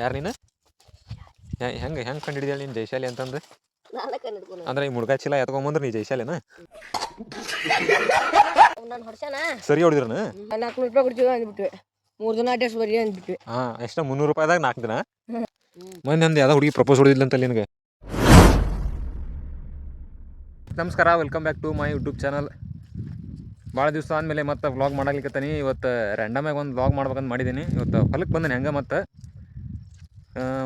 ಯಾರು ನೀನು ಹೆಂಗೆ ಕಂಡು ಹಿಡಿದೇಳಿ ನೀನು ಜೈಶಾಲಿ ಅಂತಂದು ನಾನೇ ಕಂಡಿಡ್ಕೊಂಡು ಅಂದ್ರೆ ಈ ಮುಡ್ಗಾ ಚೀಲ ಎತ್ಕೊಂಬಂದ್ರೆ ನೀ ಜೈಶಾಲಿನ ನಾನು ಹೊಡ್ಸಣ ಸರಿ ಹೊಡಿದ್ರನ 400 ರೂಪಾಯಿ ಕೊಡ್ತೀವಿ ಅಂದ್ಬಿಟ್ವಿ 3 ದಿನ ಅಡ್ರೆಸ್ ಬರೀ ಅಂದ್ಬಿಟ್ವಿ. ಹಾಂ ಎಷ್ಟು 300 ರೂಪಾಯಿದಾಗ 4 ದಿನ ಮೊನ್ನೆ ಅಂದು ಯಾವುದೋ ಹುಡುಗಿ ಪ್ರಪೋಸ್ ಹೊಡಿದಿಲ್ಲ ಅಂತಲ್ಲಿ ನಿನಗೆ. ನಮಸ್ಕಾರ, welcome back to my YouTube channel. ಭಾಳ ದಿವಸ ಆದಮೇಲೆ ಮತ್ತೆ ವ್ಲಾಗ್ ಮಾಡಲಿಕ್ಕತ್ತೀನಿ. ಇವತ್ತು ರ್ಯಾಂಡಮಾಗಿ ಒಂದು ವ್ಲಾಗ್ ಮಾಡ್ಬೇಕಂತ ಮಾಡಿದ್ದೀನಿ. ಇವತ್ತು ಹೊಲಕ್ಕೆ ಬಂದೇನೆ ಹೆಂಗೆ ಮತ್ತು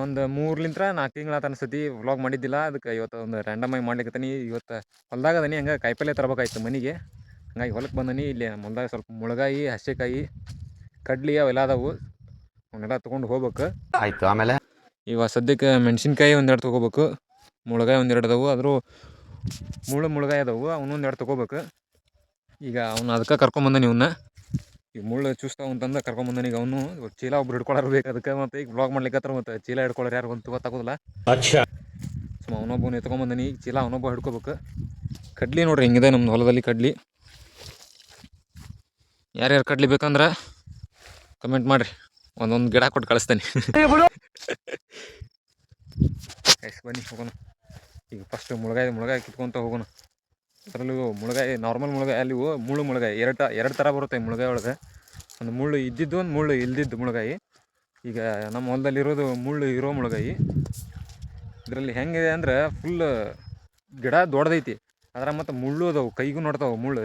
ಒಂದು 3-4 ತಿಂಗಳು ಅನಿಸ್ತೈತಿ ವ್ಲಾಗ್ ಮಾಡಿದ್ದಿಲ್ಲ. ಅದಕ್ಕೆ ಇವತ್ತು ಒಂದು ರ್ಯಾಂಡಮಾಗಿ ಮಾಡ್ಲಿಕ್ಕತ್ತೀನಿ. ಇವತ್ತು ಹೊಲ್ದಾಗ ಅದೀನಿ, ಹಂಗೆ ಕಾಯಿಪಲ್ಲೆ ತರಬೇಕಾಯ್ತು ಮನೆಗೆ. ಹಂಗಾಗಿ ಹೊಲಕ್ಕೆ ಬಂದೀನಿ. ಇಲ್ಲಿ ಹೊಲ್ದಾಗ ಸ್ವಲ್ಪ ಮುಳಗಾಯಿ, ಹಸೆಕಾಯಿ, ಕಡ್ಲಿ ಅವೆಲ್ಲ ಅದಾವು. ಅವನ್ನೆಲ್ಲ ತೊಗೊಂಡು ಹೋಗ್ಬೇಕು. ಆಯಿತು. ಆಮೇಲೆ ಇವಾಗ ಸದ್ಯಕ್ಕೆ ಮೆಣಸಿನ್ಕಾಯಿ ಒಂದೆರಡು ತೊಗೋಬೇಕು, ಮುಳಗಾಯಿ ಒಂದೆರಡು ಅದಾವು. ಆದರೂ ಮುಳಗಾಯಿ ಅದಾವು, ಅವನೊಂದೆರಡು ತೊಗೋಬೇಕು. ಈಗ ಅವ್ನು ಅದಕ್ಕೆ ಕರ್ಕೊಂಬಂದಾನೆ. ಇವನ್ನ ಈಗ ಮುಳ್ಳು ಚೂಸ್ತಾವ ಅಂತಂದು ಕರ್ಕೊಂಬಂದಾನೆ. ಈಗ ಅವನು ಚೀಲ ಒಬ್ರು ಹಿಡ್ಕೊಳ್ಳೋರು ಬೇಕು ಅದಕ್ಕೆ. ಮತ್ತು ಈಗ ವ್ಲಾಗ್ ಮಾಡ್ಲಿಕ್ಕತ್ರ ಮತ್ತು ಚೀಲ ಹಿಡ್ಕೊಳ್ಳೋರು ಯಾರು ಅಂತ ಗೊತ್ತಾಗೋದಿಲ್ಲ. ಸೊ ಅವನೊಬ್ಬನ ಎತ್ಕೊಂಬಂದಾನೆ. ಈಗ ಚೀಲ ಅವನೊಬ್ಬ ಹಿಡ್ಕೋಬೇಕು. ಕಡ್ಲಿ ನೋಡ್ರಿ ಹಿಂಗಿದೆ ನಮ್ದು ಹೊಲದಲ್ಲಿ ಕಡ್ಲಿ. ಯಾರ್ಯಾರು ಕಡ್ಲಿ ಬೇಕಂದ್ರೆ ಕಮೆಂಟ್ ಮಾಡಿರಿ, ಒಂದೊಂದು ಗಿಡ ಕೊಟ್ಟು ಕಳಿಸ್ತೇನೆ. ಎಸ್ ಬನ್ನಿ ಹೋಗೋಣ. ಈಗ ಫಸ್ಟ್ ಮುಳಗಾಯಿ ಕಿತ್ಕೊತ ಹೋಗೋಣ. ಅದರಲ್ಲೂ ಮುಳಗಾಯಿ ನಾರ್ಮಲ್ ಮುಳಗಾಯಿ, ಅಲ್ಲಿ ಮುಳ್ಳು ಮುಳಗಾಯಿ ಎರಡು ಥರ ಬರುತ್ತೆ ಮುಳಗಾಯಿ ಒಳಗೆ. ಒಂದು ಮುಳ್ಳು ಇದ್ದಿದ್ದು, ಒಂದು ಮುಳ್ಳು ಇಲ್ದಿದ್ದು ಮುಳಗಾಯಿ. ಈಗ ನಮ್ಮ ಹೊಲದಲ್ಲಿರೋದು ಮುಳ್ಳು ಇರೋ ಮುಳಗಾಯಿ. ಇದರಲ್ಲಿ ಹೆಂಗಿದೆ ಅಂದ್ರೆ ಫುಲ್ ಗಿಡ ದೊಡ್ಡದೈತಿ, ಅದ್ರ ಮತ್ತು ಮುಳ್ಳು ಅದಾವು, ಕೈಗೂ ನೋಡ್ತಾವೆ ಮುಳ್ಳು.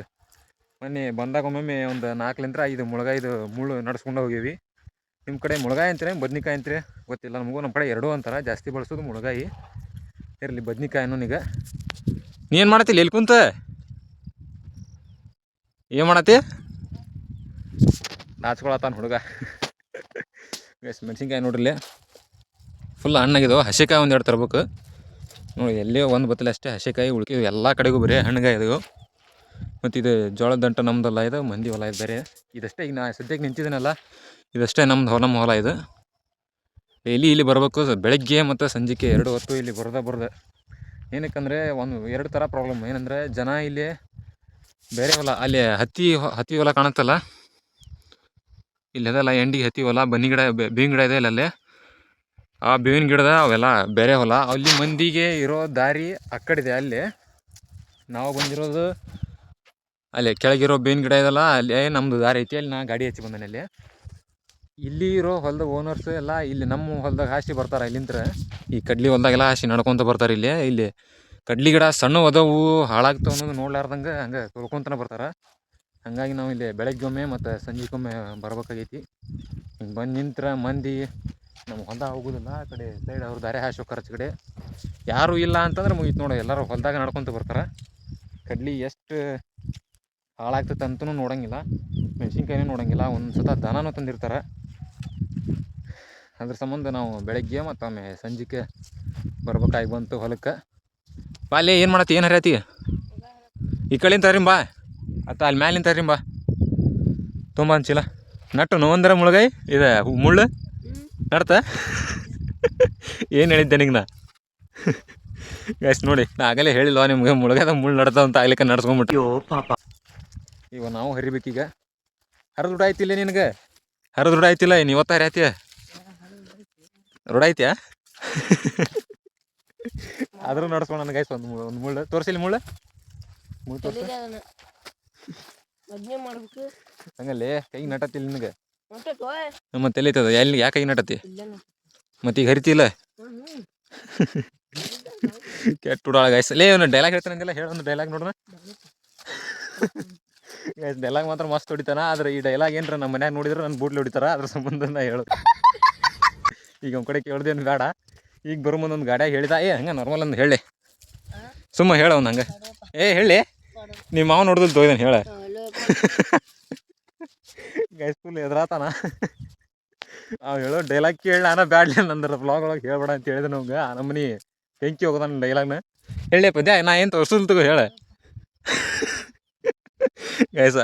ಮೊನ್ನೆ ಬಂದಾಗ ಒಮ್ಮೊಮ್ಮೆ ಒಂದು 4-5 ಮುಳಗಾಯಿದು ಮುಳ್ಳು ನಡ್ಸ್ಕೊಂಡು ಹೋಗೀವಿ. ನಿಮ್ಮ ಕಡೆ ಮುಳಗಾಯಿ ಅಂತೀರಿ ಬದ್ನಿಕಾಯಿ ಅಂತೀರಿ ಗೊತ್ತಿಲ್ಲ ನಮಗೂ. ನಮ್ಮ ಕಡೆ ಎರಡೂ ಅಂತಾರೆ, ಜಾಸ್ತಿ ಬಳಸೋದು ಮುಳಗಾಯಿ. ಇರಲಿ ಬದ್ನಿಕಾಯಿ ಅನ್ನೋನೀಗ. ನೀ ಏನು ಮಾಡತ್ತಿಲ್ಲ ಎಲ್ಲಿ ಕುಂತ? ಏನು ಮಾಡತ್ತಿ? ನಾಚ್ಕೊಳತ್ತಾನ ಹುಡುಗ. ಎಸ್ ಮೆಣಸಿನ್ಕಾಯಿ ನೋಡ್ರಿ ಫುಲ್ ಹಣ್ಣಾಗಿದ್ದಾವೆ. ಹಸೆಕಾಯಿ ಒಂದೆರಡು ತರ್ಬೇಕು ನೋಡಿ. ಎಲ್ಲೇ ಒಂದು ಬತ್ತಲೆ ಅಷ್ಟೇ ಹಸೆಕಾಯಿ, ಉಳ್ಕಿದ್ವು ಎಲ್ಲ ಕಡೆಗೂ ಬರೀ ಹಣ್ಣುಗಾಯಿ ಇದಾವೆ. ಮತ್ತು ಇದು ಜೋಳದ ದಂಟ ನಮ್ಮದಲ್ಲ, ಇದು ಮಂದಿ ಹೊಲ ಇದು ಬೇರೆ. ಇದಷ್ಟೇ ಈಗ ನಾ ಸದ್ಯಕ್ಕೆ ನಿಂತಿದ್ದೀನಲ್ಲ, ಇದಷ್ಟೇ ನಮ್ಮ ಹೊಲ ಇದು. ಡೈಲಿ ಇಲ್ಲಿ ಬರಬೇಕು, ಬೆಳಗ್ಗೆ ಮತ್ತು ಸಂಜೆಗೆ 2 ಹೊತ್ತು ಇಲ್ಲಿ ಬರೋದ. ಏನಕ್ಕಂದರೆ 2 ಥರ ಪ್ರಾಬ್ಲಮ್. ಏನಂದರೆ ಜನ ಇಲ್ಲಿ ಬೇರೆ ಹೊಲ, ಅಲ್ಲಿ ಹತ್ತಿ ಹೊಲ ಕಾಣುತ್ತಲ್ಲ, ಇಲ್ಲಿ ಅದಲ್ಲ ಎಂಡಿಗೆ ಹತ್ತಿ ಹೊಲ, ಬನ್ನಿ ಗಿಡ, ಬೇವಿನ ಗಿಡ ಇದೆ ಇಲ್ಲ ಅಲ್ಲಿ. ಆ ಬೇವಿನ ಗಿಡದ ಅವೆಲ್ಲ ಬೇರೆ ಹೊಲ. ಅಲ್ಲಿ ಮಂದಿಗೆ ಇರೋ ದಾರಿ ಆ ಕಡೆ ಅಲ್ಲಿ. ನಾವು ಬಂದಿರೋದು ಅಲ್ಲಿ ಕೆಳಗಿರೋ ಬೇವಿನ ಗಿಡ ಇದಲ್ಲ, ಅಲ್ಲಿ ನಮ್ಮದು ದಾರಿ ಐತಿ. ಅಲ್ಲಿ ನಾ ಗಾಡಿ ಹಚ್ಚಿ ಬಂದಾನೆ. ಅಲ್ಲಿ ಇಲ್ಲಿ ಇರೋ ಹೊಲದ ಓನರ್ಸ್ ಎಲ್ಲ ಇಲ್ಲಿ ನಮ್ಮ ಹೊಲದಾಗ ಹಾಸಿ ಬರ್ತಾರೆ. ಇಲ್ಲಿಂತ್ರ ಈ ಕಡ್ಲಿ ಹೊಲದಾಗೆಲ್ಲ ಹಾಸಿ ನಡ್ಕೊತ ಬರ್ತಾರೆ. ಇಲ್ಲಿ ಕಡ್ಲಿ ಗಿಡ ಸಣ್ಣ ಒದವು ಹಾಳಾಗ್ತಾವ ಅನ್ನೋದು ನೋಡ್ಲಾರ್ದಂಗೆ ಹಂಗೆ ತೊಳ್ಕೊತನ ಬರ್ತಾರೆ. ಹಾಗಾಗಿ ನಾವು ಇಲ್ಲಿ ಬೆಳಗ್ಗೊಮ್ಮೆ ಮತ್ತು ಸಂಜೆಗೊಮ್ಮೆ ಬರ್ಬೇಕಾಗೈತಿ. ಹಿಂಗೆ ಬಂದು ನಿಂತ್ರ ಮಂದಿ ನಮ್ಮ ಹೊಲ ಹೋಗೋದಿಲ್ಲ. ಆ ಕಡೆ ಸೈಡ್ ಅವ್ರು ದಾರಿ ಹಾಸಿ ಹೋಗ್ತಾರೆ. ಕಡೆ ಯಾರೂ ಇಲ್ಲ ಅಂತಂದ್ರೆ ಮುಗೀತು ನೋಡಿ, ಎಲ್ಲರೂ ಹೊಲದಾಗ ನಡ್ಕೊತ ಬರ್ತಾರೆ. ಕಡ್ಲಿ ಎಷ್ಟು ಹಾಳಾಗ್ತೈತೆ ಅಂತೂ ನೋಡೋಂಗಿಲ್ಲ, ಮೆಣಸಿನ್ಕಾಯಿನೂ ನೋಡೋಂಗಿಲ್ಲ. ಒಂದು ಸತ ದನನೂ ತಂದಿರ್ತಾರೆ. ಅದ್ರ ಸಂಬಂಧ ನಾವು ಬೆಳಗ್ಗೆ ಮತ್ತು ಆಮೇಲೆ ಸಂಜೆಗೆ ಬರ್ಬೇಕಾಗಿ ಬಂತು ಹೊಲಕ್ಕೆ. ಬಾ ಅಲ್ಲೇ ಏನು ಮಾಡತ್ತಿ, ಏನು ಹರಿಯತಿ? ಈ ಕಡೆಯಿಂದ ತರಿಂ ಬಾ, ಅಥವಾ ಅಲ್ಲಿ ಮ್ಯಾಲಿಂದ ತರಿಂ ಬಾ. ತುಂಬ ಅಂಚಿಲ್ಲ ನಟ್ಟು ನೋವಂದ್ರೆ ಮುಳುಗಾಯಿ ಇದೆ ಮುಳ್ಳು ನಡ್ತ. ಏನು ಹೇಳಿದ್ದೆ ನಿಂಗೆ ನಾ? ಎಷ್ಟು ನೋಡಿ, ನಾ ಆಗಲೇ ಹೇಳಿಲ್ವ ನಿಮ್ಗೆ ಮುಳುಗಾದ ಮುಳ್ಳು ನಡ್ತಾವ ಅಂತ ಆಗ್ಲಿಕ್ಕೆ ನಡ್ಸ್ಕೊಂಬಿಟ್ಟು. ಪಾಪ ಇವ ನಾವು ಹರಿಬೇಕೀಗ. ಹರಿದು ರೂಢ ಆಯ್ತಿಲ್ಲ ನಿನಗೆ? ಹರಿದು ರೂಢ ಆಯ್ತಿಲ್ಲ, ಏನು ಇವತ್ತ ಹರಿಯತ್ತೀಯ? ರೂಢ ಐತಿಯಾ? ಆದರೂ ನಡ್ಸ್ಕೊಂಡು ನನಗೆ ಆಯ್ತು ಒಂದು ಮುಳ್ಳು ತೋರಿಸಿಲ್ಲ. ಮುಳ್ಳು ತೋರಿಸಿ ಹಂಗಲ್ಲೇ ಕೈಗೆ ನಟತ್ತಿಲ್ಲ ನಿನಗೆ? ಮತ್ತೆ ಎಲ್ಲಿತ್ತದ? ಎಲ್ಲಿ ಯಾಕೆ ಕೈಗೆ ನಟತ್ತಿ? ಮತ್ತೆ ಈಗ ಹರಿತಿಲ್ಲ? ಕೆಟ್ಟ ಹುಡಾಳ ಗಾಯ್ಸಲ್ಲೇ. ಒಂದು ಡೈಲಾಗ್ ಹೇಳ್ತಾನಂಗೆಲ್ಲ ಹೇಳೊಂದು ಡೈಲಾಗ್ ನೋಡೋಣ. ಡೈಲಾಗ್ ಮಾತ್ರ ಮಸ್ತ್ ಹೊಡಿತಾನ. ಆದ್ರೆ ಈ ಡೈಲಾಗ್ ಏನ್ರ ನಮ್ಮ ಮನ್ಯಾಗ ನೋಡಿದ್ರೆ ನನ್ನ ಬೂಟ್ಲಿ ಹೊಡಿತಾರ. ಅದ್ರ ಸಂಬಂಧ ನಾ ಹೇಳೋದು. ಈಗ ಒಂದು ಕಡೆ ಕೇಳ್ದೇನು ಬೇಡ, ಈಗ ಬರೋ ಮುಂದೆ ಒಂದು ಗಾಡಿಯಾಗ ಹೇಳಿದ, ಹಂಗೆ ನಾರ್ಮಲ್ ಅಂದು ಹೇಳಿ ಸುಮ್ಮ ಹೇಳವ್ನು ಹಂಗೆ. ಹೇಳಿ ನಿಮ್ಮ ಮಾವ ನೋಡಿದ್ರು ತೊಯ್ದಾನೆ ಹೇಳ. ಗೈಸ್ ಫುಲ್ ಎದುರಾತಾನ. ಅವ್ ಹೇಳೋ ಡೈಲಾಗ್ ಕೇಳಿ ನಾನು ಬ್ಯಾಡ್ಲಿ ನಂದ್ರ ಬ್ಲಾಗ್ ಒಳಗೆ ಹೇಳ್ಬೇಡ ಅಂತ ಹೇಳಿದೆ ನಮ್ಗೆ. ಆ ನಮ್ಮನಿ ಬೆಂಕಿ ಹೋಗೋದಾನ ಡೈಲಾಗ್ನ. ಹೇಳಿ ಪದ್ಯ ನಾ ಏನು ತೋರ್ಸಲ್ ತಗೋ ಹೇಳ. ಗೈಸ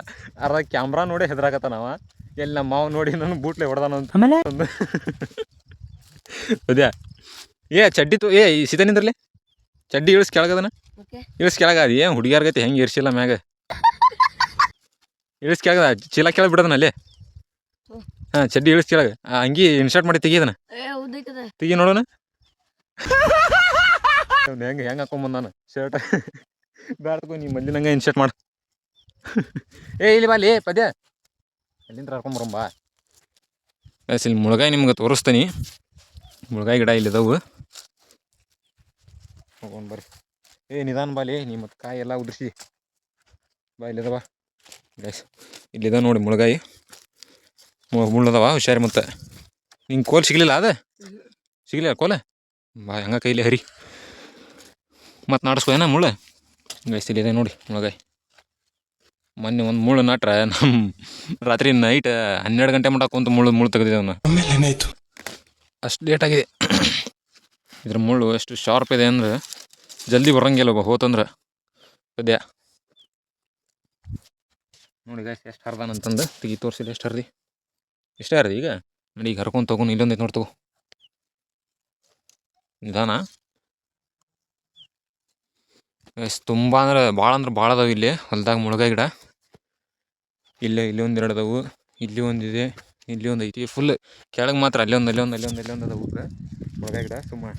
ಅರ್ಧ ಕ್ಯಾಮ್ರಾ ನೋಡಿ ಹೆದರಾಕತ್ತ ನಾವ. ಎಲ್ಲಿ ನಮ್ಮ ಮಾವು ನೋಡಿ ನಾನು ಬೂಟ್ಲೆ ಹೊಡೆದಾನ ಅಂತ ಪದ್ಯ. ಚಡ್ಡಿ ಈ ಸೀತಾ ನಿಂದ್ರಲಿ, ಚಡ್ಡಿ ಇಳಿಸ್ ಕೆಳಗದನ, ಇಳಿಸ್ ಕೆಳಗ. ಅದು ಏನು ಹುಡುಗಿಯಾರ್ಗತಿ ಹೆಂಗೆ ಇರ್ಸಿಲ್ಲ ಮ್ಯಾಗ, ಇಳಿಸ್ ಕೆಳಗದ ಚೀಲ ಕೆಳಗೆ ಬಿಡೋದನ ಅಲ್ಲಿ. ಹಾಂ ಚಡ್ಡಿ ಇಳಿಸ್ ಕೆಳಗೆ ಅಂಗಿ ಇನ್ಶರ್ಟ್ ಮಾಡಿ ತೆಗಿದನ ಉದ್ದೈತದ ತೆಗಿ ನೋಡೋಣ ಹೆಂಗೆ ಹಾಕೊಂಬಂದು ನಾನು ಶರ್ಟ್ ಬ್ಯಾಡ್ಕೊ ನೀ ಮಂದಿ ನಂಗೆ ಇನ್ಶರ್ಟ್ ಮಾಡು ಇಲ್ಲಿ ಬಾಲಿ ಪದ್ಯ ಅಲ್ಲಿಂದ ಹರ್ಕೊಂಬರಂಬಾ ಇಲ್ಲಿ ಮುಳಗಾಯಿ ನಿಮ್ಗೆ ತೋರಿಸ್ತೀನಿ ಮುಳಗಾಯಿ ಗಿಡ ಇಲ್ಲಿದಾವು ಹೋಗೋಣ ಬರ್ರಿ ನಿಧಾನ ಬಾಲಿ ನೀ ಮತ್ತು ಕಾಯಿ ಎಲ್ಲ ಉದುರಿಸಿ ಬಾ ಇಲ್ಲಿದವ ಗೈಸ್ ಇಲ್ಲಿದ ನೋಡಿ ಮುಳಗಾಯಿ ಮುಳ್ಳದವ ಹುಷಾರಿ ಮತ್ತು ನಿಂಗೆ ಕೋಲ್ ಸಿಗಲಿಲ್ಲ ಅದ ಸಿಗಲಿಲ್ಲ ಕೋಲ ಬಾ ಹಂಗೆ ಕೈಲಿ ಹರಿ ಮತ್ತು ನಾಡಿಸ್ಕೋ ಏನ ಮುಳ್ಳು ಗೈಸ್ ಇಲ್ಲಿದೆ ನೋಡಿ ಮುಳಗಾಯಿ ಮೊನ್ನೆ ಒಂದು ಮುಳ್ಳು ನಾಟ್ರೆ ನಮ್ಮ ರಾತ್ರಿ ನೈಟ್ 12 ಗಂಟೆ ಮಟ್ಟ ಕುಂತು ಮುಳ್ಳು ತೆಗೆದಿದ್ದವನ್ನ ಆಮೇಲೆ ಏನಾಯಿತು ಅಷ್ಟು ಲೇಟಾಗಿದೆ ಇದ್ರ ಮುಳ್ಳು ಎಷ್ಟು ಶಾರ್ಪ್ ಇದೆ ಅಂದ್ರೆ ಜಲ್ದಿ ಬರಂಗಿಲ್ಲ ಹೋತಂದ್ರೆ ಸದ್ಯ ನೋಡಿ ಗಾಯ್ಸ್ ಎಷ್ಟು ಹರ್ದಾನಂತಂದು ತೆಗಿ ತೋರಿಸಿಲ್ಲ ಎಷ್ಟು ಹರ್ದಿ ಎಷ್ಟೇ ಹರ್ದಿ ಈಗ ನೋಡಿ ಈಗ ಹರ್ಕೊಂಡು ತಗೊಂಡು ಇಲ್ಲೊಂದೈತೆ ನೋಡಿ ತಗೋ ನಿಧಾನ ಗೈಸ್ ತುಂಬ ಅಂದ್ರೆ ಭಾಳ ಅದಾವೆ ಇಲ್ಲಿ ಹೊಲ್ದಾಗ ಮುಳಗಾಯಿ ಗಿಡ ಇಲ್ಲಿ ಒಂದು 2 ಅದಾವು ಇಲ್ಲಿ ಒಂದಿದೆ ಇಲ್ಲಿ ಒಂದು ಐತಿ ಫುಲ್ ಕೆಳಗೆ ಮಾತ್ರ ಅಲ್ಲೊಂದು ಅದಾವು ಮುಳಗಾಯಿ ಗಿಡ ಸುಮ್ಮ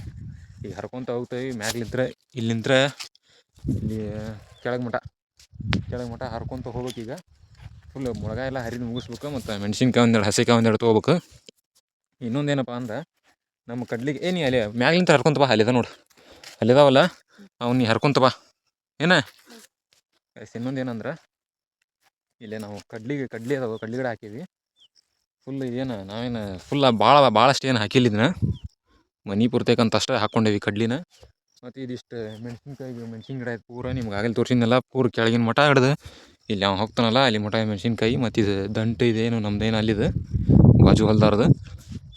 ಈಗ ಹರ್ಕೊಂತ ಹೋಗ್ತೇವೆ ಮ್ಯಾಗ್ಲಿಂತ್ರ ಇಲ್ಲಿಂತ್ರ ಇಲ್ಲಿ ಕೆಳಗೆ ಮಠ ಹರ್ಕೊಂತ ಹೋಗ್ಬೇಕು ಈಗ ಫುಲ್ ಮುಳಗಾಯಿ ಎಲ್ಲ ಹರಿದು ಮುಗಿಸ್ಬೇಕು ಮತ್ತು ಮೆಣಸಿನ್ಕಾಯಿ ಒಂದೆರಡು ಹಸಿಕಾಯಿ ಒಂದೆರಡು ತೊಗೋಬೇಕು ಇನ್ನೊಂದೇನಪ್ಪ ಅಂದ್ರೆ ನಮ್ಮ ಕಡ್ಲಿಗೆ ನೀ ಅಲ್ಲಿ ಮ್ಯಾಗ್ಲಿಂತ್ರ ಹರ್ಕೊಂತ ಬಾ ಅಲ್ಲಿದ ನೋಡು ಅಲ್ಲಿದಾವಲ್ಲ ಅವ್ನು ನೀ ಹರ್ಕೊಂತ ಬಾ ಏನ ಇನ್ನೊಂದೇನಂದ್ರೆ ಇಲ್ಲೇ ನಾವು ಕಡ್ಲಿ ಅದಾವೆ ಕಡ್ಲಿ ಗಿಡ ಹಾಕೀವಿ ಫುಲ್ ಏನು ನಾವೇನು ಫುಲ್ ಭಾಳಷ್ಟು ಏನು ಹಾಕಿಲ್ಲ ಇದನ್ನ ಮನೆ ಪೂರ್ತೈಕಂತ ಅಷ್ಟೇ ಹಾಕ್ಕೊಂಡೇವಿ ಕಡ್ಲಿನ ಮತ್ತು ಇದಿಷ್ಟು ಮೆಣಸಿನ ಗಿಡ ಆಯ್ತು ಪೂರ ನಿಮ್ಗೆ ಆಗಲಿ ತೋರಿಸಿದ್ನಲ್ಲ ಪೂರ ಕೆಳಗಿನ ಮಠ ಹಿಡ್ದು ಇಲ್ಲಿ ಅವ್ನು ಹೋಗ್ತಾನಲ್ಲ ಅಲ್ಲಿ ಮಠ ಮೆಣಸಿನ್ಕಾಯಿ ಮತ್ತು ಇದು ದಂಟು ಇದೇನು ನಮ್ದೇನು ಅಲ್ಲಿದು ಬಾಜು ಹೊಲ್ದಾರ್ದು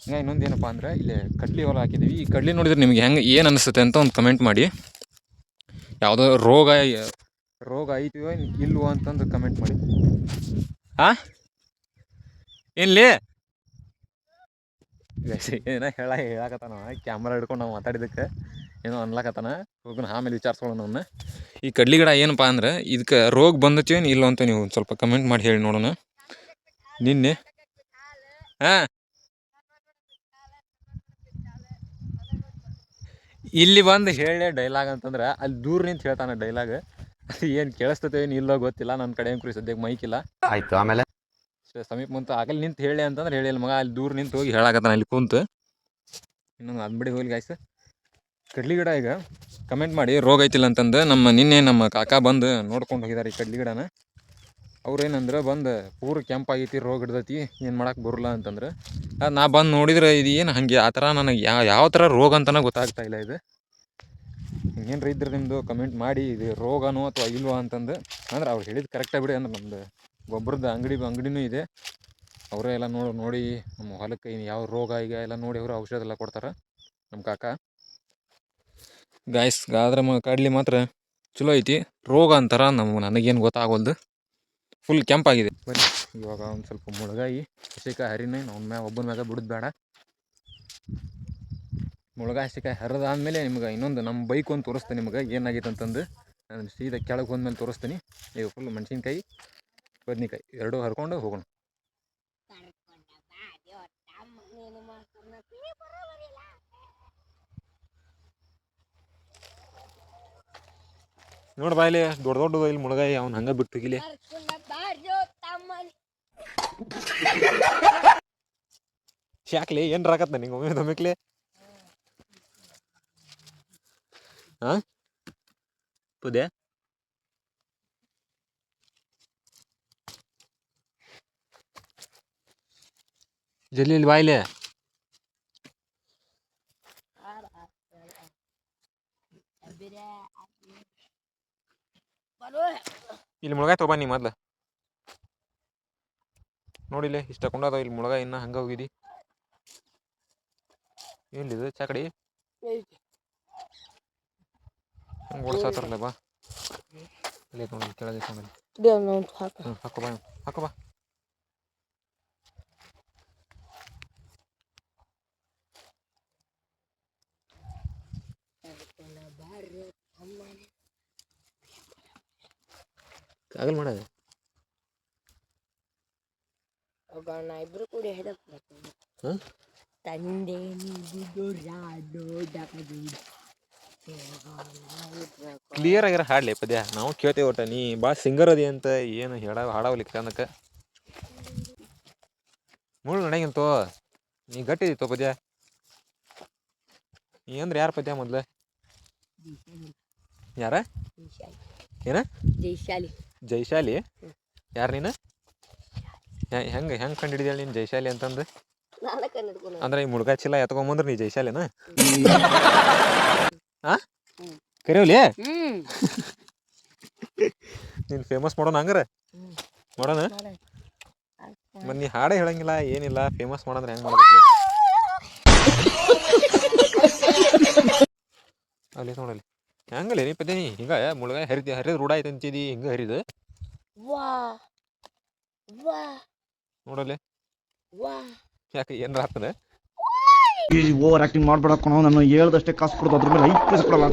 ಹಂಗೆ ಇನ್ನೊಂದು ಏನಪ್ಪ ಅಂದ್ರೆ ಇಲ್ಲಿ ಕಡ್ಲಿ ಹೊಲ ಹಾಕಿದ್ದೀವಿ ಈ ಕಡ್ಲಿ ನೋಡಿದ್ರೆ ನಿಮ್ಗೆ ಹೆಂಗೆ ಏನು ಅನಿಸುತ್ತೆ ಅಂತ ಒಂದು ಕಮೆಂಟ್ ಮಾಡಿ ಯಾವುದೋ ರೋಗ ಐತಿವೋ ಇಲ್ವೋ ಅಂತಂದು ಕಮೆಂಟ್ ಮಾಡಿ ಹಾಂ ಏನ್ಲಿ ಏನೋ ಹೇಳಕತ್ತಾನ ಕ್ಯಾಮ್ರಾ ಹಿಡ್ಕೊಂಡು ನಾವು ಮಾತಾಡಿದ್ದಕ್ಕೆ ಏನೋ ಅನ್ಲಾಕತ್ತಾನ ಹೋಗೋಣ ಆಮೇಲೆ ವಿಚಾರಿಸ್ಕೊಳ್ಳೋಣ ಅವನ್ನ ಈ ಕಡ್ಲಿ ಗಿಡ ಏನಪ್ಪ ಅಂದ್ರೆ ಇದಕ್ಕೆ ರೋಗ ಬಂದೈತಿ ಏನು ಇಲ್ಲ ಅಂತ ನೀವು ಸ್ವಲ್ಪ ಕಮೆಂಟ್ ಮಾಡಿ ಹೇಳಿ ನೋಡೋಣ ನಿನ್ನೆ ಹಾಂ ಇಲ್ಲಿ ಬಂದು ಹೇಳೇ ಡೈಲಾಗ್ ಅಂತಂದ್ರೆ ಅಲ್ಲಿ ದೂರ ನಿಂತು ಹೇಳ್ತಾನೆ ಡೈಲಾಗ್ ಏನು ಕೇಳಿಸ್ತತೆ ಏನು ಇಲ್ಲೋ ಗೊತ್ತಿಲ್ಲ ನನ್ನ ಕಡೆ ಏನು ಕುರಿ ಸದ್ಯಕ್ಕೆ ಮೈಕಿಲ್ಲ ಆಯಿತು ಆಮೇಲೆ ಸಮೀಪ ಮುಂತ ಆಗಲ್ಲಿ ನಿಂತು ಹೇಳಿ ಅಂತಂದ್ರೆ ಹೇಳಿಲ್ಲ ಮಗ ಅಲ್ಲಿ ದೂರ ನಿಂತು ಹೋಗಿ ಹೇಳಾಕತ್ತಾನ ಅಲ್ಲಿ ಕುಂತು ಇನ್ನೊಂದು ಅಂದ್ಬಿಡಿ ಹೋಗಿ ಗಾಯ್ಸ್ ಕಡ್ಲಿ ಗಿಡ ಈಗ ಕಮೆಂಟ್ ಮಾಡಿ ರೋಗ ಐತಿಲ್ಲ ಅಂತಂದು ನಿನ್ನೆ ನಮ್ಮ ಕಾಕ ಬಂದು ನೋಡ್ಕೊಂಡು ಹೋಗಿದ್ದಾರೆ ಈ ಕಡ್ಲಿ ಗಿಡನ ಅವ್ರು ಏನಂದ್ರೆ ಬಂದು ಪೂರ ಕೆಂಪಾಗೈತಿ ರೋಗ ಹಿಡ್ದೈತಿ ಏನು ಮಾಡಕ್ಕೆ ಬರಲ್ಲ ಅಂತಂದ್ರೆ ಅದು ನಾ ಬಂದು ನೋಡಿದ್ರೆ ಇದು ಏನು ಹಾಗೆ ಆ ಥರ ನನಗೆ ಯಾವ ಥರ ರೋಗ ಅಂತಲೇ ಗೊತ್ತಾಗ್ತಾ ಇಲ್ಲ ಇದು ಹಿಂಗೇನು ಇದ್ರೆ ನಿಮ್ಮದು ಕಮೆಂಟ್ ಮಾಡಿ ಇದು ರೋಗನೋ ಅಥವಾ ಇಲ್ವೋ ಅಂತಂದು ಅಂದ್ರೆ ಅವ್ರು ಹೇಳಿದ್ದು ಕರೆಕ್ಟಾಗಿ ಬಿಡಿ ಅಂದ್ರೆ ನಮ್ಮದು ಗೊಬ್ಬರದ ಅಂಗಡಿನೂ ಇದೆ ಅವರೇ ಎಲ್ಲ ನೋಡಿ ನಮ್ಮ ಹೊಲಕ್ಕೆ ಯಾವ ರೋಗ ಈಗ ಎಲ್ಲ ನೋಡಿ ಅವರು ಔಷಧ ಎಲ್ಲ ಕೊಡ್ತಾರೆ ನಮ್ಮ ಕಾಕ ಗಾಯ್ಸ್ ಆದ್ರೆ ಕಡ್ಲಿ ಮಾತ್ರ ಚಲೋ ಐತಿ ರೋಗ ಅಂತಾರ ನನಗೇನು ಗೊತ್ತಾಗೋಲ್ದು ಫುಲ್ ಕೆಂಪಾಗಿದೆ ಬನ್ನಿ ಇವಾಗ ಒಂದು ಸ್ವಲ್ಪ ಮುಳಗಾಯಿ ಹಸಿಕಾಯಿ ಹರಿನೇ ಅವ್ನ ಮ್ಯಾಗ ಒಬ್ಬನ ಮ್ಯಾಗ ಬಿಡೋದು ಬೇಡ ಮುಳಗಾಯಿ ಹಸಿಕಾಯಿ ಹರಿದಾದ್ಮೇಲೆ ನಿಮ್ಗೆ ಇನ್ನೊಂದು ನಮ್ಮ ಬೈಕ್ ಒಂದು ತೋರಿಸ್ತೀನಿ ನಿಮ್ಗೆ ಏನಾಗೈತೆ ಅಂತಂದು ನಾನು ಸೀದಾ ಕೆಳಗೆ ಹೋದ್ಮೇಲೆ ತೋರಿಸ್ತೀನಿ ಈಗ ಫುಲ್ ಮೆಣಸಿನ್ಕಾಯಿ ಬದ್ನಿಕಾಯಿ ಎರಡೂ ಹರ್ಕೊಂಡು ಹೋಗೋಣ ನೋಡಿ ಬಾಯಿಲಿ ದೊಡ್ಡ ಇಲ್ಲಿ ಮುಳಗಾಯಿ ಅವ್ನು ಹಂಗೆ ಬಿಟ್ಟು ಹೋಗಿಲಿ ಯಾಕ್ಲಿ ಏನು ರಾಕತ್ತ ನಿಂಗೆ ಒಮ್ಮೆ ದೊಮ್ಮಿಕ್ಲಿ ಹಾಂ ಪುದೆ ಜಲ್ದಿ ಇಲ್ಲಿ ಬಾಯಿಲೆ ಇಲ್ಲಿ ಮುಳಗಾಯಿ ತೊಗೊಂಬನ್ನಿ ಮೊದ್ಲು ನೋಡಿಲ್ಲ ಇಷ್ಟ ಕೊಂಡದ ಇಲ್ಲಿ ಮುಳಗಾಯಿ ಇನ್ನ ಹಂಗೆ ಹೋಗಿದಿ ಏನಿದು ಚಾಕಡಿ ಹಂಗೆ ಓಡಿಸತ್ತಾರಲ್ಲ ಬಾ ಇಲ್ಲೇ ನೋಡಿ ಕೆಳಗೆ ಹಾಕೋ ಬಾ ಹಾಕೋ ಬಾ ಆಗಲ್ ಮಾಡೋದು ನಾ ಇಬ್ರು ಕೂಡಿ ಹಾಂ ತಂದೆ ನೀಡಿದ್ದು ರಾಡು ಡಗದು ಕ್ಲಿಯರ್ ಆಗಿರೋ ಹಾಡ್ಲಿ ಪದ್ಯ ನಾವು ಕೇಳ್ತೇವೆ ಒಟ್ಟ ನೀ ಭಾಳ ಸಿಂಗರ್ ಅದಿ ಅಂತ ಏನು ಹಾಡವಲಿಕ್ಕೆ ಅನ್ನಕ್ಕೆ ಮುಳ್ಳು ನಡೆಯಂತೋ ನೀ ಗಟ್ಟಿದಿತ್ತೋ ಪದ್ಯ ನೀ ಅಂದ್ರೆ ಯಾರು ಪದ್ಯ ಮೊದ್ಲು ಯಾರ ಏನ ಜೈಶಾಲಿ ಜೈಶಾಲಿ ಯಾರು ನೀನು ಹೆಂಗೆ ಕಂಡು ಹಿಡಿದೇಳಿ ನೀನು ಜೈಶಾಲಿ ಅಂತಂದು ನಾನು ಕನ್ನಡ ಅಂದ್ರೆ ಈ ಮುಳ್ಗ ಚೀಲ ಎತ್ಕೊಂಬಂದ್ರೆ ನೀ ಜೈಶಾಲಿನ ಹಾಂ ಕರೆಯವಲಿ ನೀನು ಫೇಮಸ್ ಮಾಡೋಣ ಹಂಗಾರ ಮಾಡೋಣ ಮತ್ತು ನೀ ಹಾಡೇ ಹೇಳಂಗಿಲ್ಲ ಏನಿಲ್ಲ ಫೇಮಸ್ ಮಾಡಂದ್ರೆ ಹೆಂಗೆ ಮಾಡ್ಬೇಕು ಅಲ್ಲಿ ನೋಡಲ್ಲಿ ಹೆಂಗಲ್ಲ ನೀ ಪದ್ಯ ನೀ ಹಿಂಗ ಮುಳುಗ ಹರಿದು ರೂಢ ಆಯ್ತು ಅಂತಿದಿ ಹಿಂಗೆ ಹರಿದು ನೋಡಲ್ಲಿ ಯಾಕೆ ಏನಾರ ಆಗ್ತದೆ ಓವರ್ ಆಕ್ಟಿಂಗ್ ಮಾಡ್ಬೇಡ ಕಣೋ ನಾನು ಹೇಳ್ದಷ್ಟೇ ಕಾಸು ಕೊಡೋದು ಅದ್ರ ಮೇಲೆ 5 ಪೈಸೆ ಕೊಡಲ್ಲ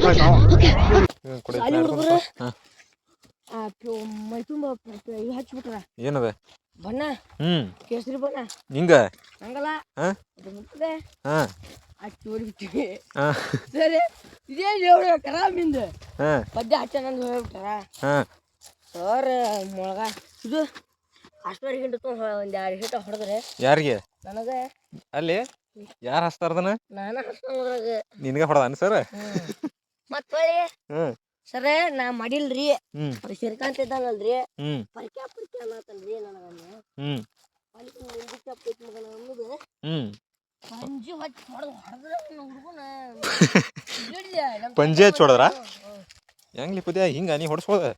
ಹಚ್ಬಿಟ್ರ ಏನದ ಬಣ್ಣ ಕೇಸರಿ ಬಣ್ಣ ಹಿಂಗ ಹಂಗಲ್ಲ ಹಾಂ ಮುಟ್ಟದೆ ಹಾಂ ಹಚ್ಚಿ ಹೊಡಿಬಿಟ್ಟಿವಿ ಹಾಂ ಸರಿ ಇದೇನು ಹೇಳ್ಬೇಕಾರ ನಿಂದು ಹಾಂ ಪದ್ಯ ಹಚ್ಚ ನಂದು ಹೇಳ್ಬಿಟ್ಟಾರ ಹಾಂ ಸರ್ ಮೊಳಗ ಇದು ಅಷ್ಟವರೆಗೆ ಒಂದು 2 ಹಿಟ ಹೊಡೆದ್ರೆ ಯಾರಿಗೆ ನನಗೆ ಅಲ್ಲಿ ಯಾರು ಹಚ್ತಾರದನ ನಾನು ಹಸ್ಕೊಂಡ್ರಾಗ ನಿನಗೆ ಹೊಡೆದಾನ ಸರ್ ಮತ್ತೆ ಹ್ಞೂ ಸರ ನಾ ಮಾಡಿಲ್ರಿ ಹ್ಞೂ ಶ್ರೀಕಾಂತ್ ಇದ್ದಾನಲ್ರಿ ಹ್ಞೂ ಪರಿಕ್ಯಾ ಅನ್ನತನ್ರಿ ನನಗನ್ನ ಹ್ಞೂ ಅಲ್ಲಿ ಮುಂದಕ್ಕೆ ಪೈತ್ ಮಗನ ಅನ್ನೋದು ಹ್ಞೂ ಪಂಜಿ ಹಚ್ಚಿ ಹೊಡೆದ್ರೆ ಹುಡುಗನ ಪಂಜೆ ಹಚ್ಚಿ ಹೊಡೆದ್ರ ಹೆಂಗ್ಲಿ ಪದ್ಯ ಹಿಂಗ ನೀ ಹೊಡ್ಸ್ಬೋದ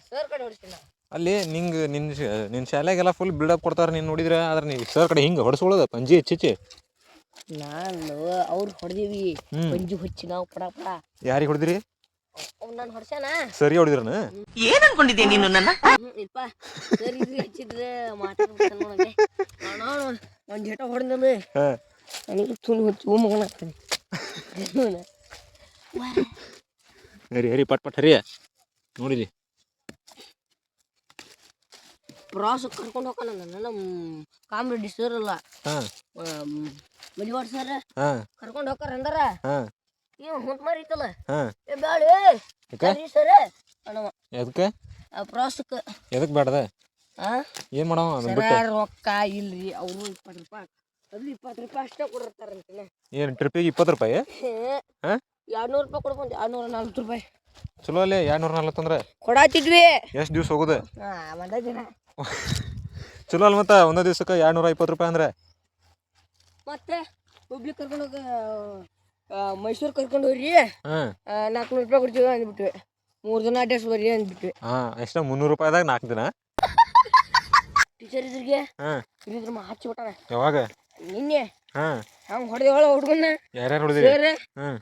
ಸರ್ ಕಡೆ ಹೊಡಿಸ್ತೀನಿ ಅಲ್ಲಿ ನಿನ್ನ ಶಾಲೆಗೆಲ್ಲ ಫುಲ್ ಬಿಲ್ಡಪ್ ಕೊಡ್ತಾರೆ ನೀನು ನೋಡಿದ್ರೆ ಆದ್ರೆ ನೀವು ಸರ್ ಕಡೆ ಹಿಂಗೆ ಹೊಡ್ಸ್ಕೊಳ್ಳೋದು ಪಂಜಿ ಹೆಚ್ಚಿಚ್ಚಿ ನಾನು ಅವ್ರು ಹೊಡೆದೀವಿ ಪಂಜಿ ಹಚ್ಚಿ ನಾವು ಪಡ ಯಾರಿಗೆ ಹೊಡೆದಿರಿ ನಾನು ಹೊಡ್ಸ್ಯಾನ ಸರಿ ಹೊಡೆದ್ರನ ಏನ್ ಅನ್ಕೊಂಡಿದ್ದೆ ನೀನು ನನ್ನ ಇಲ್ಪ ಸರ್ ಇದು ಹಚ್ಚಿದ್ರೆ ಮಾತಾಡ್ಬಿಡ್ತಾನೆ ನೋಡಂಗೆ ನಾನು ಒಂದು ಜಟ ಹೊಡೆದ್ರೆ ಹಾಂ ನನಗೆ ತುಣಿ ಹಚ್ಚಿ ಮಗನ ಆಗ್ತಾನೆ ಹರಿ ಪಟ್ ಹರಿಯ ನೋಡಿರಿ ಪ್ರವಾಸಕ್ಕೆ ಕರ್ಕೊಂಡು ಹೋಗೋಣ ನಮ್ಮ ಕಾಮಿಡಿ ಸರ್ ಅಲ್ಲ ಹಾಂ ಮಲಿವಾಡ್ ಸರ್ ಹಾಂ ಕರ್ಕೊಂಡು ಹೋಗಾರ ಅಂದಾರ ಹಾಂ ಇವ್ ಹುಂಟ್ ಮಾರಿತ್ತಲ್ಲ ಹಾಂ ಏ ಬ್ಯಾಳಿ ಸರ್ ಅಣ್ಣವ ಎದಕ್ಕೆ ಪ್ರವಾಸಕ್ಕೆ ಎದಕ್ಕೆ ಬೇಡದ ಹಾಂ ಏನು ಮಾಡವ ಅದನ್ನ ಸರ ಬಿಟ್ಟು ರೊಕ್ಕ ಇಲ್ರಿ ಅವರು 20 ರೂಪಾಯಿ ಅದು 20 ರೂಪಾಯಿ ಅಷ್ಟೇ ಕೊಡಿರ್ತಾರಂತ ಏನು ಟ್ರಿಪ್ಪಿಗೆ 20 ರೂಪಾಯಿ ಹಾಂ 200 ರೂಪಾಯಿ ಕೊಡ್ಕೊಂಡು 240 ರೂಪಾಯಿ ಚಲೋ ಅಲ್ಲೇ 240 ಅಂದ್ರೆ ಕೊಡಾತಿದ್ವಿ ಎಷ್ಟು ದಿವ್ಸ ಹೋಗೋದು ಒಂದ ದಿನ ಚಲೋ ಅಲ್ಲ ಮತ್ತೆ ಒಂದೇ ದಿವ್ಸಕ್ಕೆ 220 ರೂಪಾಯಿ ಅಂದ್ರೆ ಮತ್ತೆ ಹುಬ್ಳಿ ಕರ್ಕೊಂಡು ಹೋಗ ಮೈಸೂರು ಕರ್ಕೊಂಡು ಹೋಗ್ರಿ ಹಾಂ 400 ರೂಪಾಯಿ ಕೊಡ್ತೀವಿ ಅಂದ್ಬಿಟ್ವಿ 3 ದಿನ ಅಡ್ರೆಸ್ ಬರ್ರಿ ಅಂದ್ಬಿಟ್ವಿ ಹಾಂ ಎಷ್ಟು 300 ರೂಪಾಯಿದಾಗ 4 ದಿನ ಟೀಚರ್ ಇದ್ರಿಗೆ ಹಾಂ ಇದ್ರ ಹಚ್ಚಿ ಬಿಟ್ಟಾರ ಯಾವಾಗ ನಿನ್ನೆ ಹಾಂ ಹಂಗೆ ಹೊಡೆದೇವಳ ಹುಡುಗನ್ನ ಯಾರ್ಯಾರು ಹೊಡೆದಿರಿ ಸರ್ ಹಾಂ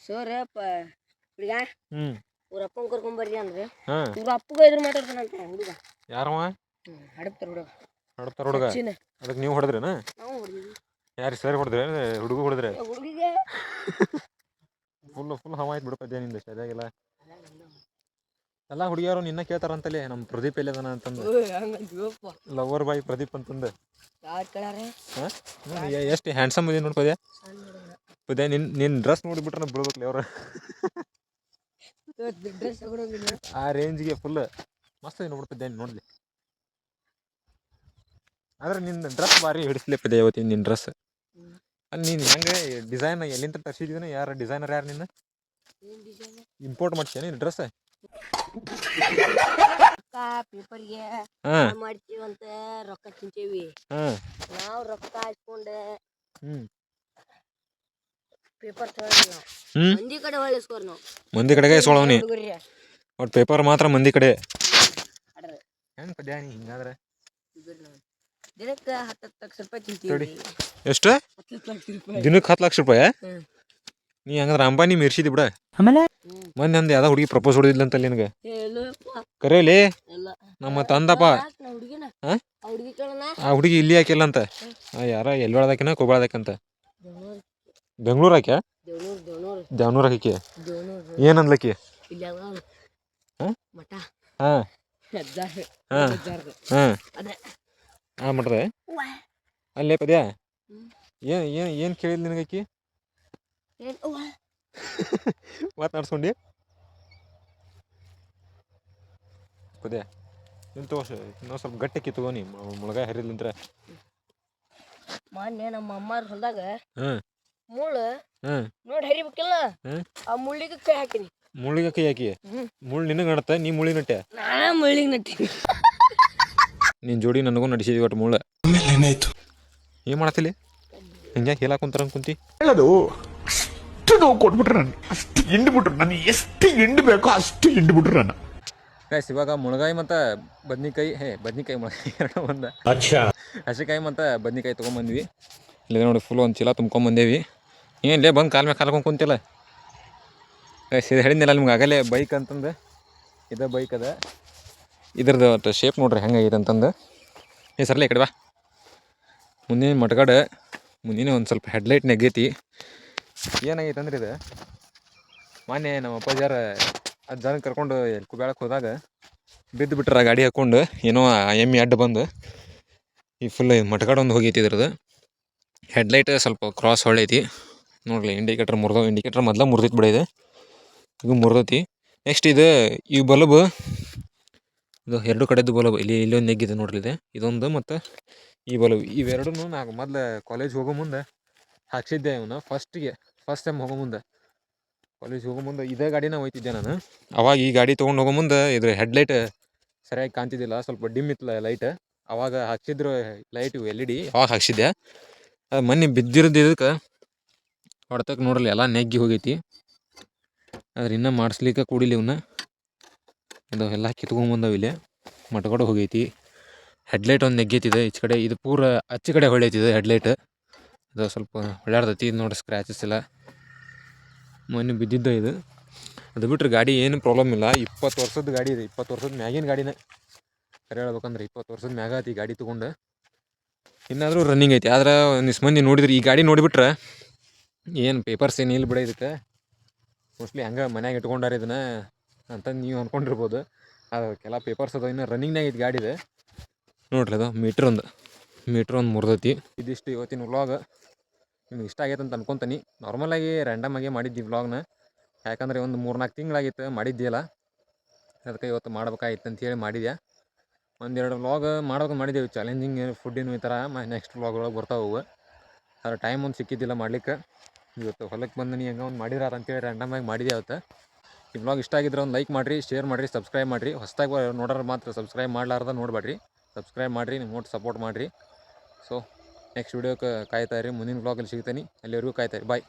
ಸರ್ ಹುಡುಗ ಹ್ಞೂ ಇವ್ರ ಅಪ್ಪನ ಕರ್ಕೊಂಬರ್ರಿ ಅಂದ್ರೆ ಹಾಂ ಇವ್ರ ಅಪ್ಪಗೆ ಎದುರು ಮಾತಾಡ್ತಾನಂತ ಹುಡುಗ ಯಾರವ ಹಡಪ್ತಾರ ಹುಡುಗ ಹೊಡ್ತಾರ ಹುಡುಗ ಅದಕ್ಕೆ ನೀವು ಹೊಡೆದ್ರೇನ ನಾವು ಹೊಡೆದಿವಿ ಯಾರು ಸರಿ ಹೊಡೆದ್ರೆ ಹುಡುಗ ಹೊಡೆದ್ರೆ ಹುಡುಗಿಗೆ ಫುಲ್ ಹವಾ ಆಯ್ತು ಬಿಡಪ್ಪ ನಿಂದ ಸರಿಯಾಗಿಲ್ಲ ಎಲ್ಲ ಹುಡುಗಿಯರು ನಿನ್ನ ಕೇಳ್ತಾರಂತಲೇ ನಮ್ಮ ಪ್ರದೀಪ್ ಎಲ್ಲಿದಾನ ಅಂತಂದು ಲವರ್ ಬಾಯ್ ಪ್ರದೀಪ್ ಅಂತಂದು ಯಾರು ಕೇಳಾರ ಹಾಂ ಎಷ್ಟು ಹ್ಯಾಂಡ್ಸಮ್ ಇದೆ ನೋಡಿ ಪದ್ಯ ಪದ್ಯ ನಿನ್ನ ಡ್ರೆಸ್ ನೋಡಿಬಿಟ್ರೆ ಬಿಡ್ಬೇಕಲ್ಲ ಅವ್ರು ಡ್ರೆಸ್ ತಗೊಂಡೋಗಿಲ್ಲ ಆ ರೇಂಜ್ಗೆ ಫುಲ್ ಮಸ್ತ್ ಇದೆ ನೋಡ್ಪದ್ಯ ನೋಡಲಿ ಆದ್ರೆ ನಿನ್ನ ಡ್ರೆಸ್ ಭಾರಿ ಹಿಡಿಸ್ಲಿ ಪದ್ಯ ಇವತ್ತಿನ ನಿನ್ನ ಡ್ರೆಸ್ ಅಲ್ಲಿ ನೀನು ಹೆಂಗೆ ಡಿಸೈನ್ ಎಲ್ಲಿಂದ ತರಿಸಿದ್ದೀನ ಯಾರು ಡಿಸೈನರ್ ಯಾರು ನಿನ್ನ ಇಂಪೋರ್ಟ್ ಮಾಡ್ತೀಯ ನೀನು ಡ್ರೆಸ್ ಪೇಪರ್ಗೆ ಹಾಂ ಮಾಡ್ತೀವಂತ ರೊಕ್ಕ ತಿಂತೇವಿ ಹಾಂ ನಾವು ರೊಕ್ಕ ಹಾಸ್ಕೊಂಡೆ ಹ್ಞೂ ಪೇಪರ್ ತಗೊಳ್ಳಿ ನಾವು ಮಂದಿ ಕಡೆ ಹೊಳಿಸ್ಕೋರ್ ನಾವು ಮಂದಿ ಕಡೆಗೆ ಇಸ್ಕೊಳವ್ನಿ ಹುಡುಗರಿ ಒಟ್ಟು ಪೇಪರ್ ಮಾತ್ರ ಮಂದಿ ಕಡೆ ಹೆಂಗೆ ಪದ್ಯ ನೀ ಹಿಂಗಾದ್ರೆ ದಿನಕ್ಕೆ 10 ಲಕ್ಷ ರೂಪಾಯಿ ತಿಂತೀವಿ ಎಷ್ಟು 10 ಲಕ್ಷ ರೂಪಾಯಿ ದಿನಕ್ಕೆ 10 ಲಕ್ಷ ರೂಪಾಯಿ ನೀ ಹಂಗಂದ್ರೆ ಅಂಬಾನಿ ಮಿರ್ಸಿದಿ ಬಿಡ ಆಮೇಲೆ ಮೊನ್ನೆ ಅಂದ ಯಾವ್ದೋ ಹುಡುಗಿ ಪ್ರಪೋಸ್ ಹೊಡಿದ್ಲಂತಲ್ಲಿ ನಿನಗೆ ಹೇಳಪ್ಪ ಕರೆಯಲಿ ಎಲ್ಲ ನಮ್ಮ ತಂದಪ್ಪ ಹುಡುಗಿನ ಹಾಂ ಆ ಹುಡುಗಿ ಕೇಳೋಣ ಆ ಹುಡುಗಿ ಇಲ್ಲಿ ಹಾಕಿಲ್ಲ ಅಂತ ಯಾರ ಎಲ್ಲಿ ಒಳದಾಕಿನ ಕೊಬ್ಬಳದಾಕಂತ ಬೆಂಗ್ಳೂರು ಹಾಕ್ಯಾ ದೇವನೂರು ಹಾಕಿ ಏನಂದ್ಲಕ್ಕಿ ಇಲ್ಲ ಹಾಂ ಮಠ ಹಾಂ ಹಾಂ ಹಾಂ ಅದೇ ಮಾಡ್ದೆ ಅಲ್ಲೇ ಪದ್ಯ ಏನು ಕೇಳಿದ್ ನಿನಗಕ್ಕಿ ಏನು ಮಾತನಾಡ್ಸ್ಕೊಂಡು ಪದ್ಯ ನಿನ್ ತಗೋಸ ಇನ್ನೊಂದು ಸ್ವಲ್ಪ ಗಟ್ಟಿಕ್ಕಿ ತಗೋ ನೀ ಮುಳಗಾಯಿ ಹರಿಲಿಂತ್ರ ಮೊನ್ನೆ ನಮ್ಮ ಅಮ್ಮಾರ ಹೊಲ್ದಾಗ ಹಾಂ ಮುಳ್ಳು ಹಾಂ ನೋಡಿ ಹರಿಬೇಕಿಲ್ಲ ಆ ಮುಳ್ಳಿಗೆ ಕೈ ಹಾಕಿನಿ ಮುಳ್ಳಿಗೆ ಕೈ ಹಾಕಿ ಮುಳ್ಳು ನಿನಗೆ ನಡತ್ತ ನೀ ಮುಳ್ಳಿ ನಟ್ಟೆ ನಾನಾ ಮುಳ್ಳಿಗೆ ನಟ್ಟಿನಿ ನಿನ್ನ ಜೋಡಿ ನನಗೂ ನಡೆಸಿದ್ವಿ ಒಟ್ಟು ಮುಳ್ಳು ಏನಾಯ್ತು ಏನು ಮಾಡತ್ತಿಲ್ಲಿ ಹಿಂಗೆ ಹೇಳಕ್ಕೆ ಕುಂತಾರ ಕುಂತಿ ಹೇಳೋದು ಅಷ್ಟು ನೋವು ಕೊಟ್ಬಿಟ್ರೆ ನಾನು ಅಷ್ಟು ಹಿಂಡ್ಬಿಟ್ರು ನಾನು ಎಷ್ಟು ಹಿಂಡ್ಬೇಕೋ ಅಷ್ಟು ಹಿಂಡ್ಬಿಟ್ರು ನಾನು ಗೈಸ್ ಇವಾಗ ಮುಳಗಾಯಿ ಮತ್ತು ಬದ್ನಿಕಾಯಿ ಬದ್ನಿಕಾಯಿ ಮುಳಗಾಯಿ ಎರಡು ಒಂದು ಹಸಿಕಾಯಿ ಮತ್ತು ಬದ್ನಿಕಾಯಿ ತೊಗೊಂಬಂದ್ವಿ ಇಲ್ಲಿ ನೋಡಿ ಫುಲ್ ಒಂದು ಚೀಲ ತುಂಬ್ಕೊಂಬಂದೇವಿ ಏನ್ಲೇ ಬಂದು ಕಾಲ ಮೇಲೆ ಕಾಲ್ಕೊಂಡು ಕುಂತಿಲ್ಲ ಗೈಸ್ ಇದು ಹೇಳಿದ್ನಿಲ್ಲ ನಿಮ್ಗೆ ಆಗಲೇ ಬೈಕ್ ಅಂತಂದು ಇದು ಬೈಕ್ ಅದ ಇದ್ರದ್ದು ಒಟ್ಟು ಶೇಪ್ ನೋಡ್ರಿ ಹೆಂಗಾಗೈತೆ ಅಂತಂದು ಸರ್ಲೆ ಈ ಕಡೆ ಬಾ ಮುಂದಿನ ಮಟ್ಗಡೆ ಮುಂದಿನ ಒಂದು ಸ್ವಲ್ಪ ಹೆಡ್ಲೈಟ್ ನೆಗೈತಿ ಏನಾಗೈತೆ ಅಂದ್ರೆ ಇದು ಮೊನ್ನೆ ನಮ್ಮ ಅಪ್ಪಾಜಾರ ಅದು ಜನ ಕರ್ಕೊಂಡು ಎಲ್ಲಿ ಕುಬ್ಯಾಳಕ್ಕೆ ಹೋದಾಗ ಬಿದ್ದು ಬಿಟ್ರ ಗಾಡಿ ಹಾಕ್ಕೊಂಡು ಏನೋ ಎಮ್ಮೆ ಅಡ್ಡ ಬಂದು ಈ ಫುಲ್ ಮಟ್ಗಡೆ ಒಂದು ಹೋಗೈತಿ ಇದ್ರದ್ದು ಹೆಡ್ಲೈಟ್ ಸ್ವಲ್ಪ ಕ್ರಾಸ್ ಹೊಳ್ಳೈತಿ ನೋಡ್ರಿ ಇಂಡಿಕೇಟರ್ ಇಂಡಿಕೇಟರ್ ಮೊದಲ ಮುರಿದೈತಿ ಬಿಡ ಇದು ಈಗ ಮುರಿದೈತಿ ನೆಕ್ಸ್ಟ್ ಇದು ಈ ಬಲ್ಬ್ ಇದು ಎರಡು ಕಡೆದು ಬಲ್ಬ್ ಇಲ್ಲಿ ಒಂದು ನೆಗ್ಗಿದೆ ನೋಡ್ರಿ ಇದೆ ಇದೊಂದು ಮತ್ತು ಈ ಬಲ್ಬ್ ಇವೆರಡೂ ನಾನು ಮೊದಲು ಕಾಲೇಜ್ ಹೋಗೋ ಮುಂದೆ ಹಾಕ್ಸಿದ್ದೆ ಇವನು ಫಸ್ಟ್ ಟೈಮ್ ಹೋಗೋ ಮುಂದೆ ಕಾಲೇಜ್ ಹೋಗೋ ಮುಂದೆ ಇದೇ ಗಾಡಿನ ಹೋಯ್ತಿದ್ದೆ ನಾನು ಅವಾಗ ಈ ಗಾಡಿ ತೊಗೊಂಡು ಹೋಗೋ ಮುಂದೆ ಇದ್ರ ಹೆಡ್ಲೈಟ್ ಸರಿಯಾಗಿ ಕಾಣ್ತಿದ್ದಿಲ್ಲ ಸ್ವಲ್ಪ ಡಿಮ್ ಇತ್ತಲ್ಲ ಲೈಟ್ ಅವಾಗ ಹಾಕ್ಸಿದ್ರು ಲೈಟ್ LED ಅವಾಗ ಹಾಕ್ಸಿದ್ದೆ ಅದು ಮೊನ್ನೆ ಬಿದ್ದಿರೋದು ಇದಕ್ಕೆ ಹೊಡ್ತಕ್ಕೆ ನೋಡ್ರಲ್ಲ ಎಲ್ಲ ನೆಗ್ಗಿ ಹೋಗೈತಿ ಆದ್ರೆ ಇನ್ನೂ ಮಾಡಿಸ್ಲಿಕ್ಕೆ ಕೂಡಿಲ್ಲ ಇವನ್ನ ಇದು ಎಲ್ಲ ಕಿತ್ಕೊಂಬಂದವು ಇಲ್ಲಿ ಮಟ್ಗಡೆ ಹೋಗೈತಿ ಹೆಡ್ಲೈಟ್ ಒಂದು ನೆಗ್ಗೈತಿದೆ ಈಚೆ ಕಡೆ ಇದು ಪೂರ ಆಚೆ ಕಡೆ ಹೊಳ್ಳೈತಿದೆ ಹೆಡ್ಲೈಟ್ ಅದು ಸ್ವಲ್ಪ ಹೊಳ್ಯಾಡ್ತೈತಿ ಇದು ನೋಡಿ ಸ್ಕ್ರ್ಯಾಚಸ್ ಎಲ್ಲ ಮೊನ್ನೆ ಬಿದ್ದಿದ್ದ ಇದು ಅದು ಬಿಟ್ಟರೆ ಗಾಡಿ ಏನು ಪ್ರಾಬ್ಲಮ್ ಇಲ್ಲ 20 ವರ್ಷದ ಗಾಡಿ ಇದೆ 20 ವರ್ಷದ ಮ್ಯಾಗಿನ ಗಾಡಿನೇ ಸರಿ ಹೇಳ್ಬೇಕಂದ್ರೆ 20 ವರ್ಷದ ಮ್ಯಾಗ ಆತಿ ಈ ಗಾಡಿ ತೊಗೊಂಡು ಇನ್ನಾದರೂ ರನ್ನಿಂಗ್ ಐತಿ ಆದ್ರೆ ಒಂದಿಷ್ಟು ಮಂದಿ ನೋಡಿದ್ರೆ ಈ ಗಾಡಿ ನೋಡಿಬಿಟ್ರೆ ಏನು ಪೇಪರ್ಸ್ ಏನು ಇಲ್ಲ ಬಿಡ ಇದಕ್ಕೆ ಮೋಸ್ಟ್ಲಿ ಹಂಗೆ ಮನ್ಯಾಗ ಇಟ್ಕೊಂಡಾರ ಇದನ್ನು ಅಂತಂದು ನೀವು ಅಂದ್ಕೊಂಡಿರ್ಬೋದು ಅದಕ್ಕೆಲ್ಲ ಪೇಪರ್ಸ್ ಅದ ಇನ್ನು ರನ್ನಿಂಗ್ನಾಗ ಐತಿ ಗಾಡಿದೆ ನೋಡ್ರಿ ಅದು ಮೀಟ್ರ್ ಒಂದು ಮುರಿದೈತಿ ಇದಿಷ್ಟು ಇವತ್ತಿನ ವ್ಲಾಗ್ ನಿಮ್ಗೆ ಇಷ್ಟ ಆಗೈತೆ ಅಂತ ಅನ್ಕೊತೀನಿ ನಾರ್ಮಲಾಗಿ ರ್ಯಾಂಡಮಾಗಿ ಮಾಡಿದ್ದಿ ವ್ಲಾಗ್ನ ಯಾಕಂದರೆ ಒಂದು 3-4 ತಿಂಗಳಾಗಿತ್ತು ಮಾಡಿದ್ದಿಲ್ಲ ಅದಕ್ಕೆ ಇವತ್ತು ಮಾಡ್ಬೇಕಾಗಿತ್ತು ಅಂತೇಳಿ ಮಾಡಿದ್ಯಾ ಒಂದೆರಡು ವ್ಲಾಗ್ ಮಾಡ್ಬೇಕು ಮಾಡಿದ್ದೇವೆ ಚಾಲೆಂಜಿಂಗ್ ಫುಡ್ಡಿನ ಈ ಥರ ನೆಕ್ಸ್ಟ್ ವ್ಲಾಗ್ಗಳೊಳಗೆ ಬರ್ತಾವೆ ಅದ್ರ ಟೈಮ್ ಒಂದು ಸಿಕ್ಕಿದ್ದಿಲ್ಲ ಮಾಡ್ಲಿಕ್ಕೆ ಇವತ್ತು ಹೊಲಕ್ಕೆ ಬಂದು ನೀ ಹೆಂಗೆ ಒಂದು ಮಾಡಿದಾರ ಅಂತೇಳಿ ರ್ಯಾಂಡಮಾಗಿ ಮಾಡಿದ್ದೆ ಅವತ್ತು ಈ ವ್ಲಾಗ್ ಇಷ್ಟ ಆಗಿದ್ರೆ ಒಂದು ಲೈಕ್ ಮಾಡಿರಿ ಶೇರ್ ಮಾಡಿರಿ ಸಬ್ಸ್ಕ್ರೈಬ್ ಮಾಡಿರಿ ಹೊಸದಾಗಿ ನೋಡೋರು ಮಾತ್ರ ಸಬ್ಸ್ಕ್ರೈಬ್ ಮಾಡ್ಲಾರ್ದ ನೋಡಬೇಡ್ರಿ ಸಬ್ಸ್ಕ್ರೈಬ್ ಮಾಡಿರಿ ನಿಮ್ಮ ಒಟ್ಟು ಸಪೋರ್ಟ್ ಮಾಡಿರಿ ಸೊ ನೆಕ್ಸ್ಟ್ ವೀಡಿಯೋಕ್ಕೆ ಕಾಯ್ತಾ ಇರಿ ಮುಂದಿನ ವ್ಲಾಗಲ್ಲಿ ಸಿಗ್ತೀನಿ ಅಲ್ಲಿವರೆಗೂ ಕಾಯ್ತಾ ಇರಿ ಬಾಯ್